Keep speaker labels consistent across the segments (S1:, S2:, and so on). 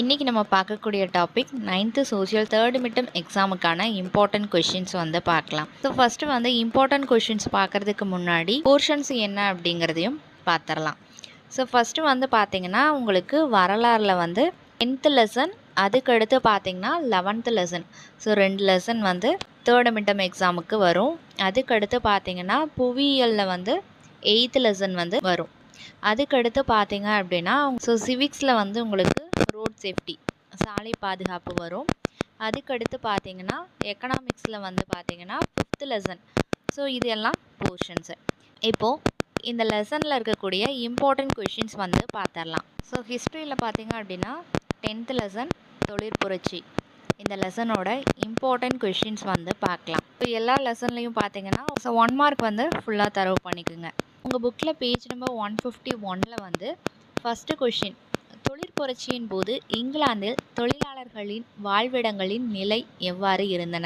S1: இன்றைக்கி நம்ம பார்க்கக்கூடிய topic 9th social third midterm எக்ஸாமுக்கான இம்பார்ட்டன்ட் கொஷின்ஸ் வந்து பார்க்கலாம். ஸோ ஃபஸ்ட்டு வந்து இம்பார்ட்டன்ட் கொஷின்ஸ் பார்க்குறதுக்கு முன்னாடி போர்ஷன்ஸ் என்ன அப்படிங்கிறதையும் பார்த்துடலாம். ஸோ ஃபஸ்ட்டு வந்து பார்த்திங்கன்னா உங்களுக்கு வரலாறில் வந்து 10th லெசன், அதுக்கடுத்து பார்த்திங்கன்னா 11th லெசன். ஸோ 2 லெசன் வந்து தேர்ட் மிட்டம் எக்ஸாமுக்கு வரும். அதுக்கடுத்து பார்த்திங்கன்னா புவியியலில் வந்து 8th லெசன் வந்து வரும். அதுக்கடுத்து பார்த்திங்க அப்படின்னா ஸோ சிவிக்ஸில் வந்து உங்களுக்கு ரோட் சேஃப்டி, சாலை பாதுகாப்பு வரும். அதுக்கடுத்து பார்த்தீங்கன்னா எக்கனாமிக்ஸில் வந்து பார்த்தீங்கன்னா 5th லெசன். ஸோ இது எல்லாம் போர்ஷன்ஸு. இப்போது இந்த லெசனில் இருக்கக்கூடிய இம்பார்ட்டன்ட் கொஷின்ஸ் வந்து பார்த்துடலாம். ஸோ ஹிஸ்ட்ரியில் பார்த்தீங்க அப்படின்னா 10th லெசன் தொழிற்புரட்சி, இந்த லெசனோட இம்பார்ட்டன்ட் கொஷின்ஸ் வந்து பார்க்கலாம். இப்போ எல்லா லெசன்லையும் பார்த்தீங்கன்னா ஸோ 1 மார்க் வந்து ஃபுல்லாக தரவு பண்ணிக்கோங்க. உங்கள் புக்கில் பேஜ் நம்பர் 151 வந்து ஃபஸ்ட்டு கொஷின், தொழிற்புரட்சியின் போது இங்கிலாந்தில் தொழிலாளர்களின் வாழ்விடங்களின் நிலை எவ்வாறு இருந்தன?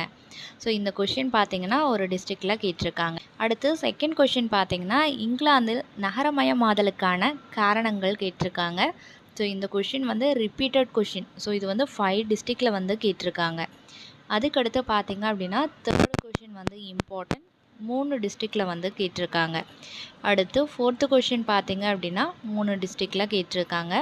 S1: ஸோ இந்த கொஷின் பார்த்தீங்கன்னா ஒரு டிஸ்ட்ரிக்டில் கேட்டிருக்காங்க. அடுத்து செகண்ட் கொஷின் பார்த்தீங்கன்னா இங்கிலாந்தில் நகரமயமாதலுக்கான காரணங்கள் கேட்டிருக்காங்க. ஸோ இந்த கொஷின் வந்து ரிப்பீட்டட் கொஷின். ஸோ இது வந்து 5 டிஸ்ட்ரிக்டில் வந்து கேட்டிருக்காங்க. அதுக்கடுத்து பார்த்தீங்க அப்படின்னா தேர்ட் கொஷின் வந்து இம்பார்ட்டன்ட், 3 டிஸ்ட்ரிக்டில் வந்து கேட்டிருக்காங்க. அடுத்து 4th கொஷின் பார்த்தீங்க அப்படின்னா 3 டிஸ்ட்ரிக்டில் கேட்டிருக்காங்க.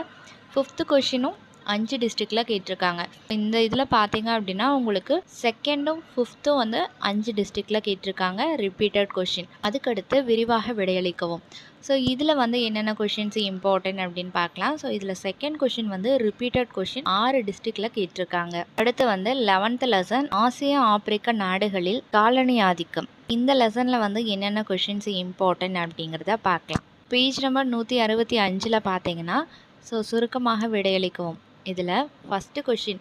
S1: 5th கொஷினும் 5 டிஸ்ட்ரிக்டில் கேட்டிருக்காங்க. இந்த இதில் பார்த்தீங்க அப்படின்னா உங்களுக்கு செகண்டும் 5th வந்து 5 டிஸ்ட்ரிக்டில் கேட்டிருக்காங்க ரிப்பீட்டட் கொஷின். அதுக்கடுத்து விரிவாக விடையளிக்கவும். ஸோ இதில் வந்து என்னென்ன கொஷின்ஸ் இம்பார்ட்டன்ட் அப்படின்னு பார்க்கலாம். ஸோ இதில் செகண்ட் கொஷின் வந்து ரிப்பீட்டட் கொஷின் 6 டிஸ்ட்ரிக்டில் கேட்டிருக்காங்க. அடுத்து வந்து 11th லெசன் ஆசிய ஆப்பிரிக்க நாடுகளில் காலனி ஆதிக்கம், இந்த லெசனில் வந்து என்னென்ன கொஷின்ஸ் இம்பார்ட்டன்ட் அப்படிங்கிறத பார்க்கலாம். பேஜ் நம்பர் 165 பார்த்தீங்கன்னா ஸோ சுருக்கமாக விடையளிக்கவும். இதில் ஃபஸ்ட்டு கொஷின்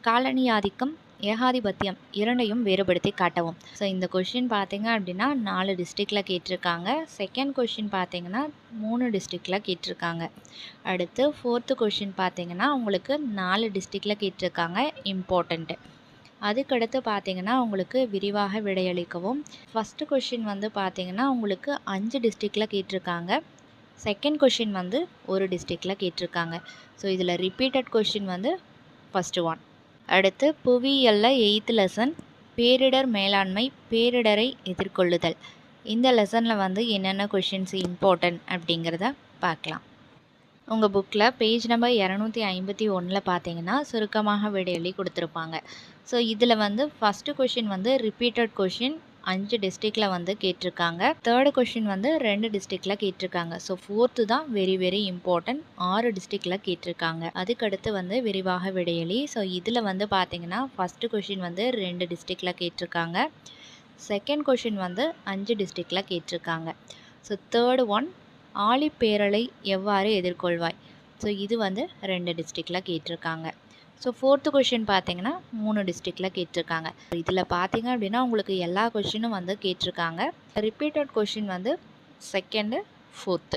S1: காலனி ஆதிக்கம், ஏகாதிபத்தியம் இரண்டையும் வேறுபடுத்தி காட்டவும். ஸோ இந்த கொஷின் பார்த்தீங்க அப்படின்னா 4 டிஸ்ட்ரிக்டில் கேட்டிருக்காங்க. செகண்ட் கொஷின் பார்த்தீங்கன்னா 3 டிஸ்ட்ரிக்டில் கேட்டிருக்காங்க. அடுத்து 4th கொஷின் பார்த்தீங்கன்னா உங்களுக்கு 4 டிஸ்ட்ரிக்டில் கேட்டிருக்காங்க இம்பார்ட்டண்ட்டு. அதுக்கடுத்து பார்த்தீங்கன்னா உங்களுக்கு விரிவாக விடையளிக்கவும். ஃபஸ்ட்டு கொஷின் வந்து பார்த்தீங்கன்னா உங்களுக்கு 5 டிஸ்ட்ரிக்டில் கேட்டிருக்காங்க. செகண்ட் கொஷின் வந்து ஒரு டிஸ்ட்ரிக்டில் கேட்டிருக்காங்க. ஸோ இதில் ரிப்பீட்டட் கொஷின் வந்து ஃபஸ்ட்டு ஒன். அடுத்து புவியியலில் 8th லெசன் பேரிடர் மேலாண்மை, பேரிடரை எதிர்கொள்ளுதல், இந்த லெசனில் வந்து என்னென்ன கொஷின்ஸ் இம்பார்ட்டன்ட் அப்படிங்கிறத பார்க்கலாம். உங்கள் புக்கில் பேஜ் நம்பர் 251 பார்த்தீங்கன்னா சுருக்கமாக விடையளி கொடுத்துருப்பாங்க. ஸோ இதில் வந்து ஃபஸ்ட்டு கொஷின் வந்து ரிப்பீட்டட் கொஷின் 5 டிஸ்ட்ரிக்டில் வந்து கேட்டிருக்காங்க. தேர்டு கொஷின் வந்து 2 டிஸ்ட்ரிக்டில் கேட்டிருக்காங்க. ஸோ 4th தான் வெரி இம்பார்ட்டன்ட், 6 டிஸ்ட்ரிக்டில் கேட்டிருக்காங்க. அதுக்கடுத்து வந்து விரிவாக விடையளி. ஸோ இதில் வந்து பார்த்தீங்கன்னா ஃபஸ்ட்டு கொஷின் வந்து 2 டிஸ்ட்ரிக்டில் கேட்டிருக்காங்க. செகண்ட் கொஷின் வந்து 5 டிஸ்ட்ரிக்டில் கேட்டிருக்காங்க. ஸோ தேர்டு ஒன் ஆழிப்பேரலை எவ்வாறு எதிர்கொள்வாய், ஸோ இது வந்து 2 டிஸ்ட்ரிக்டில் கேட்டிருக்காங்க. ஸோ 4th கொஷின் பார்த்தீங்கன்னா 3 டிஸ்ட்ரிக்டில் கேட்டிருக்காங்க. இதில் பார்த்தீங்க அப்படின்னா உங்களுக்கு எல்லா கொஷினும் வந்து கேட்டிருக்காங்க. ரிப்பீட்டட் கொஷின் வந்து செகண்டு 4th.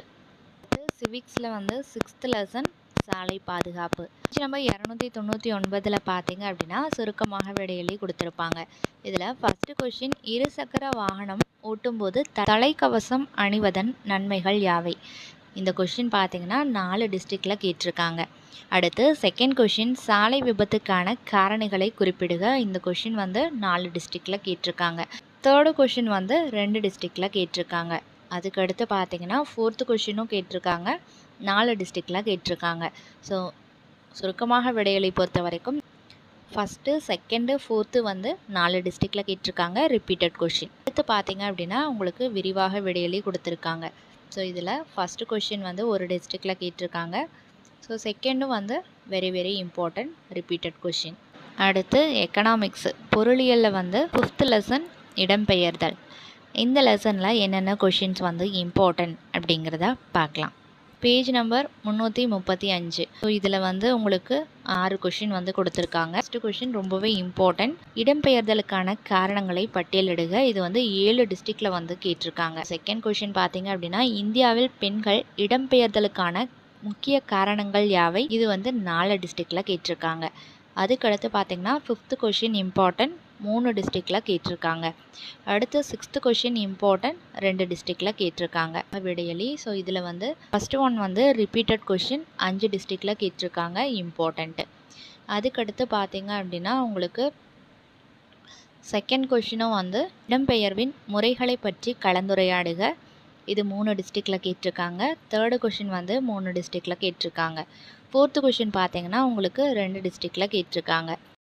S1: சிவிக்ஸில் வந்து 6th லெசன் சாலை பாதுகாப்பு, நம்பர் 299 பார்த்தீங்க அப்படின்னா சுருக்கமாக விடையளி கொடுத்துருப்பாங்க. இதில் ஃபஸ்ட்டு கொஷின் இருசக்கர வாகனம் ஓட்டும்போது தலைக்கவசம் அணிவதன் நன்மைகள் யாவை, இந்த கொஷின் பார்த்தீங்கன்னா 4 டிஸ்ட்ரிக்டில் கேட்டிருக்காங்க. அடுத்து செகண்ட் கொஷின் சாலை விபத்துக்கான காரணிகளை குறிப்பிடுக, இந்த கொஷின் வந்து 4 டிஸ்ட்ரிக்டில் கேட்டிருக்காங்க. தேர்டு கொஷின் வந்து 2 டிஸ்ட்ரிக்டில் கேட்டிருக்காங்க. அதுக்கடுத்து பார்த்தீங்கன்னா 4th கொஷினும் கேட்டிருக்காங்க, 4 டிஸ்ட்ரிக்டில் கேட்டிருக்காங்க. ஸோ சுருக்கமாக விடையளி பொறுத்த வரைக்கும் ஃபஸ்ட்டு செகண்டு 4th வந்து 4 டிஸ்ட்ரிக்டில் கேட்டிருக்காங்க ரிப்பீட்டட் கொஷின். அடுத்து பார்த்தீங்க அப்படின்னா உங்களுக்கு விரிவாக விடையளி கொடுத்துருக்காங்க. ஸோ இதில் ஃபஸ்ட்டு கொஷின் வந்து ஒரு டிஸ்ட்ரிக்டில் கேட்டிருக்காங்க. ஸோ செகண்டும் வந்து வெரி இம்பார்ட்டன்ட் ரிப்பீட்டட் கொஷின். அடுத்து எக்கனாமிக்ஸ், பொருளியலில் வந்து 5th லெசன் இடம்பெயர்தல், இந்த லெசனில் என்னென்ன கொஷின்ஸ் வந்து இம்பார்ட்டன்ட் அப்படிங்கிறத பார்க்கலாம். Page number 335. ஸோ இதில் வந்து உங்களுக்கு 6 கொஷின் வந்து கொடுத்துருக்காங்க. ஃபஸ்ட்டு கொஷின் ரொம்பவே இம்பார்ட்டன்ட், இடம்பெயர்தலுக்கான காரணங்களை பட்டியலிடுக, இது வந்து 7 டிஸ்ட்ரிக்டில் வந்து கேட்டிருக்காங்க. செகண்ட் கொஷின் பார்த்தீங்க அப்படின்னா இந்தியாவில் பெண்கள் இடம்பெயர்தலுக்கான முக்கிய காரணங்கள் யாவை, இது வந்து 4 டிஸ்ட்ரிக்டில் கேட்டிருக்காங்க. அதுக்கடுத்து பார்த்தீங்கன்னா 5th கொஷின் இம்பார்ட்டன்ட், 3 டிஸ்ட்ரிக்டில் கேட்டிருக்காங்க. அடுத்து 6th கொஷின் இம்பார்ட்டன்ட், 2 டிஸ்ட்ரிக்டில் கேட்டிருக்காங்க விடையளி. ஸோ இதில் வந்து ஃபஸ்ட்டு ஒன் வந்து ரிப்பீட்டட் கொஷின் 5 டிஸ்ட்ரிக்டில் கேட்டிருக்காங்க இம்பார்ட்டன்ட்டு. அதுக்கடுத்து பார்த்தீங்க அப்படின்னா உங்களுக்கு செகண்ட் கொஷினும் வந்து இடம்பெயர்வின் முறைகளை பற்றி கலந்துரையாடுக. இது 3 டிஸ்ட்ரிக்டில் கேட்டிருக்காங்க. தேர்டு கொஷின் வந்து 3 டிஸ்ட்ரிக்டில் கேட்டிருக்காங்க. ஃபோர்த்து கொஷின் பார்த்தீங்கன்னா உங்களுக்கு 2 டிஸ்ட்ரிக்டில் கேட்டிருக்காங்க.